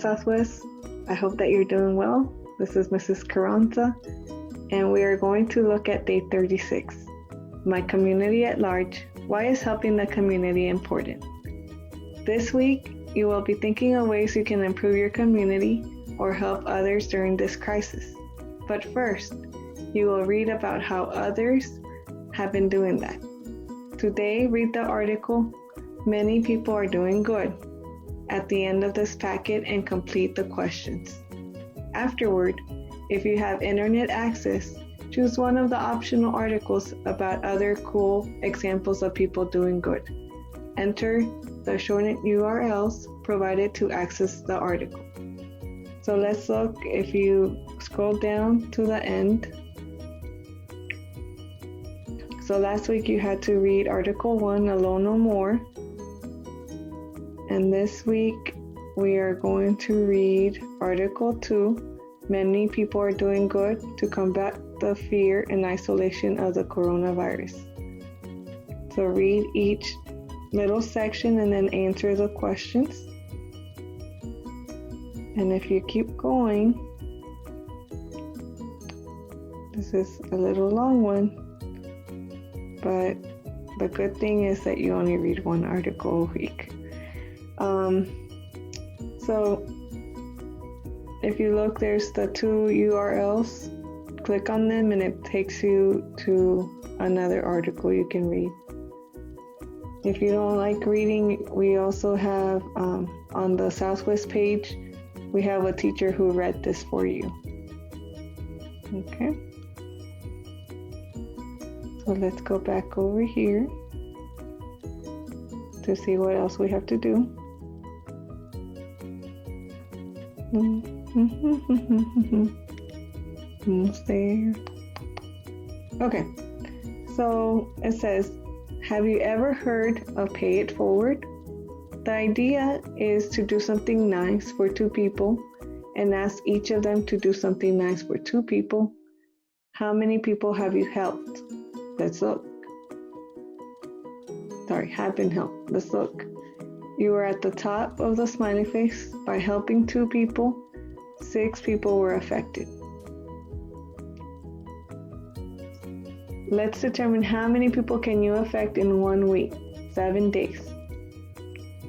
Southwest. I hope that you're doing well. This is Mrs. Carranza, and we are going to look at day 36. My community at large. Why is helping the community important? This week, you will be thinking of ways you can improve your community or help others during this crisis. But first, you will read about how others have been doing that. Today, read the article, Many People Are Doing Good, at the end of this packet and complete the questions. Afterward, if you have internet access, choose one of the optional articles about other cool examples of people doing good. Enter the shortened URLs provided to access the article. So let's look, if you scroll down to the end. So last week you had to read Article 1, Alone No More. And this week we are going to read Article 2, Many People Are Doing Good to Combat the Fear and Isolation of the Coronavirus. So read each little section and then answer the questions. And if you keep going, this is a little long one. But the good thing is that you only read one article a week. So if you look, there's the two URLs. Click on them and it takes you to another article you can read. If you don't like reading, we also have on the Southwest page, we have a teacher who read this for you. Okay. So let's go back over here to see what else we have to do. Almost there. Okay, so it says, have you ever heard of Pay It Forward? The idea is to do something nice for two people and ask each of them to do something nice for two people. How many people have you helped? Let's look. Have been helped. Let's look. You were at the top of the smiley face. By helping two people, 6 people were affected. Let's determine how many people can you affect in 1 week, 7 days.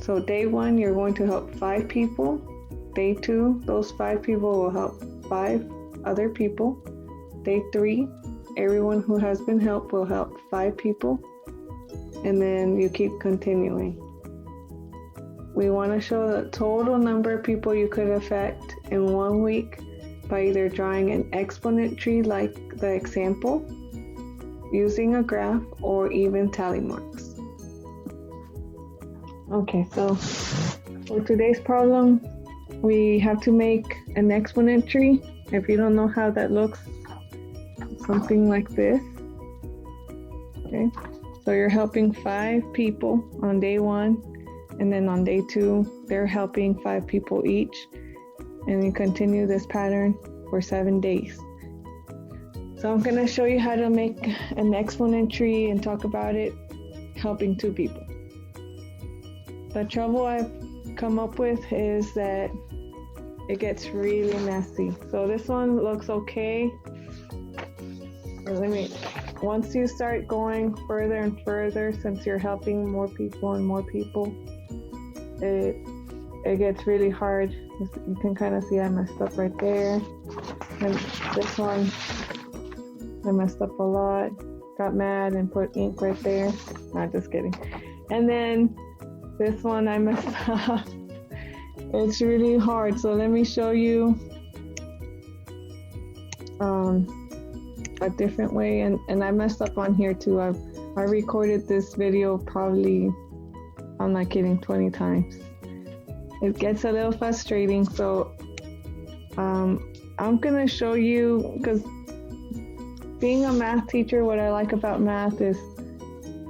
So day 1, you're going to help 5 people. Day 2, those 5 people will help 5 other people. Day 3, everyone who has been helped will help 5 people. And then you keep continuing. We want to show the total number of people you could affect in 1 week by either drawing an exponent tree like the example, using a graph, or even tally marks. Okay, so for today's problem, we have to make an exponent tree. If you don't know how that looks, something like this. Okay, so you're helping 5 people on day 1. And then on day 2, they're helping 5 people each. And you continue this pattern for 7 days. So I'm going to show you how to make an exponent tree and talk about it helping 2 people. The trouble I've come up with is that it gets really messy. So this one looks okay. Once you start going further and further, since you're helping more people and more people, it gets really hard. You can kind of see I messed up right there. And this one, I messed up a lot. Got mad and put ink right there. Not just kidding. And then this one I messed up. It's really hard. So let me show you a different way. And I messed up on here too. I recorded this video probably, I'm not kidding, 20 times. It gets a little frustrating, so I'm gonna show you, because being a math teacher, what I like about math is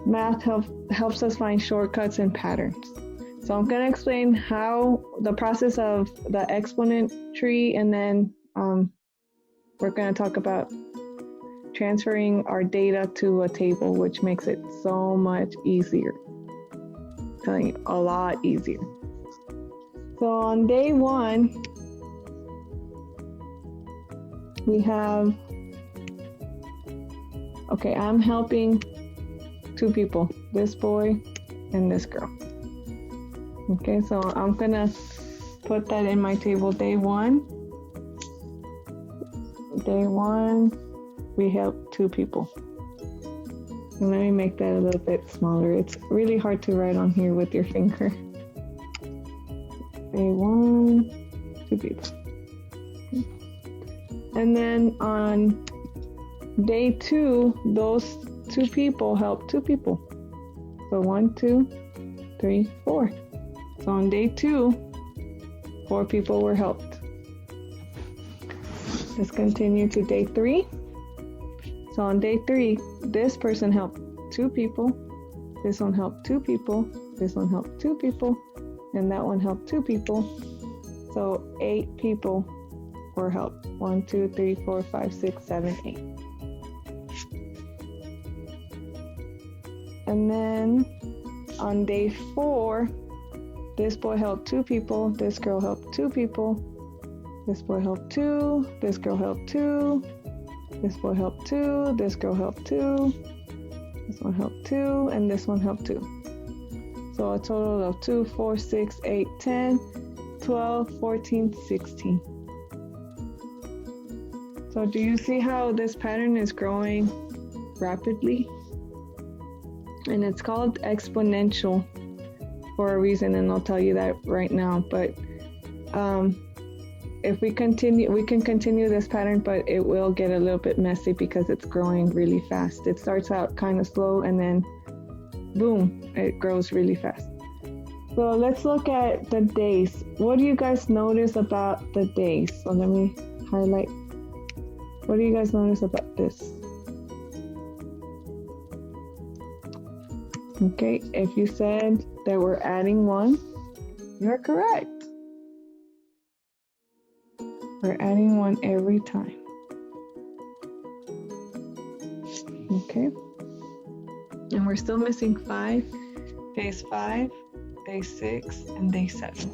math helps us find shortcuts and patterns. So I'm gonna explain how the process of the exponent tree, and then we're gonna talk about transferring our data to a table, which makes it so much easier. I'm telling you, a lot easier. So on day 1, we have, okay, I'm helping 2 people, this boy and this girl. Okay, so I'm gonna put that in my table. Day 1, we help 2 people. And let me make that a little bit smaller. It's really hard to write on here with your finger. Day 1, 2 people. And then on day 2, those 2 people help 2 people. So 1, 2, 3, 4. So on day 2, 4 people were helped. Let's continue to day 3. So on day 3, this person helped 2 people, this one helped 2 people, this one helped 2 people, and that one helped 2 people. So 8 people were helped. 1, 2, 3, 4, 5, 6, 7, 8. And then on day 4, this boy helped 2 people, this girl helped 2 people, this boy helped 2, this girl helped 2, this boy helped 2, this girl helped 2, this one helped 2, and this one helped 2. So a total of 2, 4, 6, 8, 10, 12, 14, 16. So do you see how this pattern is growing rapidly? And it's called exponential for a reason, and I'll tell you that right now. But if we continue, we can continue this pattern, but it will get a little bit messy because it's growing really fast. It starts out kind of slow and then boom, it grows really fast. So let's look at the days. What do you guys notice about the days? So let me highlight. What do you guys notice about this? Okay, if you said that we're adding 1, you're correct. We're adding 1 every time. Okay. And we're still missing 5, days 5, day 6, and day 7.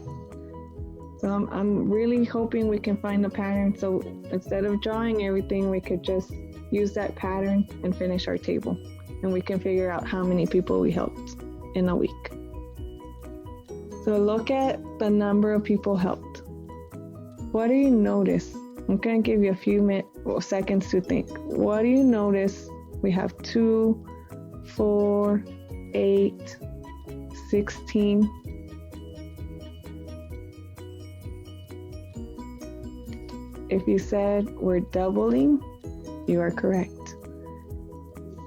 So I'm really hoping we can find a pattern. So instead of drawing everything, we could just use that pattern and finish our table. And we can figure out how many people we helped in a week. So look at the number of people helped. What do you notice? I'm going to give you a few seconds to think. What do you notice? We have 2, 4, 8, 16. If you said we're doubling, you are correct.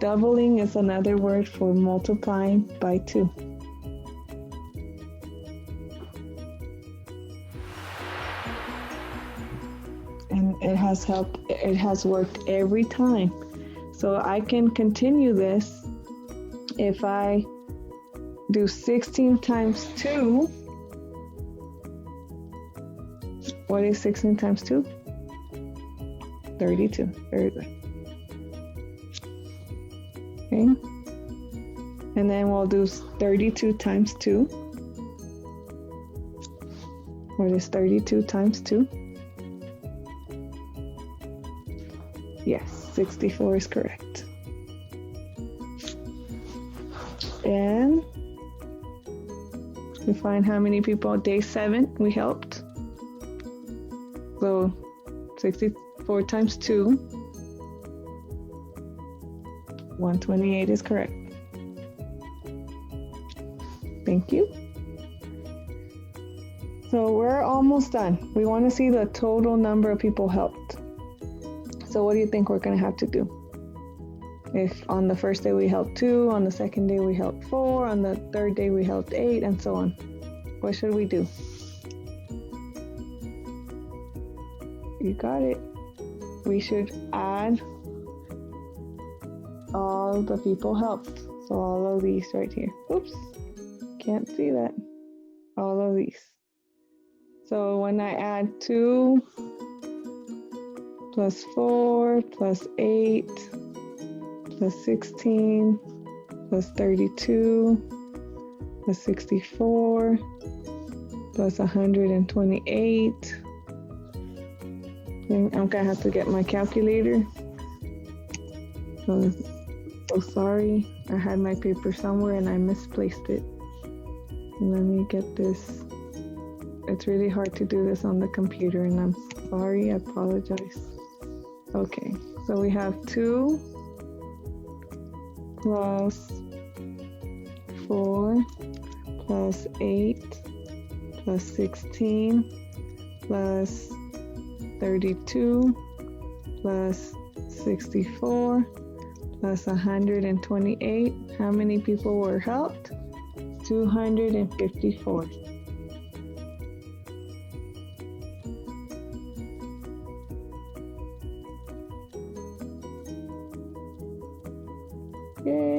Doubling is another word for multiplying by 2. And it has helped, it has worked every time. So I can continue this if I do 16 times 2. What is 16 times 2? 32. Very good. Okay. And then we'll do 32 times 2. What is 32 times 2? Yes, 64 is correct. And we find how many people day 7 we helped. So 64 times 2, 128 is correct. Thank you. So we're almost done. We want to see the total number of people helped. So what do you think we're going to have to do? If on the first day we helped 2, on the second day we helped 4, on the third day we helped 8, and so on. What should we do? You got it. We should add all the people helped. So all of these right here. Oops, can't see that. All of these. So when I add 2 plus 4 plus 8 plus 16 plus 32 plus 64 plus 128. And I'm gonna have to get my calculator. So sorry, I had my paper somewhere and I misplaced it. Let me get this. It's really hard to do this on the computer and I'm sorry, I apologize. Okay, so we have 2 plus 4 plus 8 plus 16 plus 32 plus 64 plus 128. How many people were helped? 254. Yay!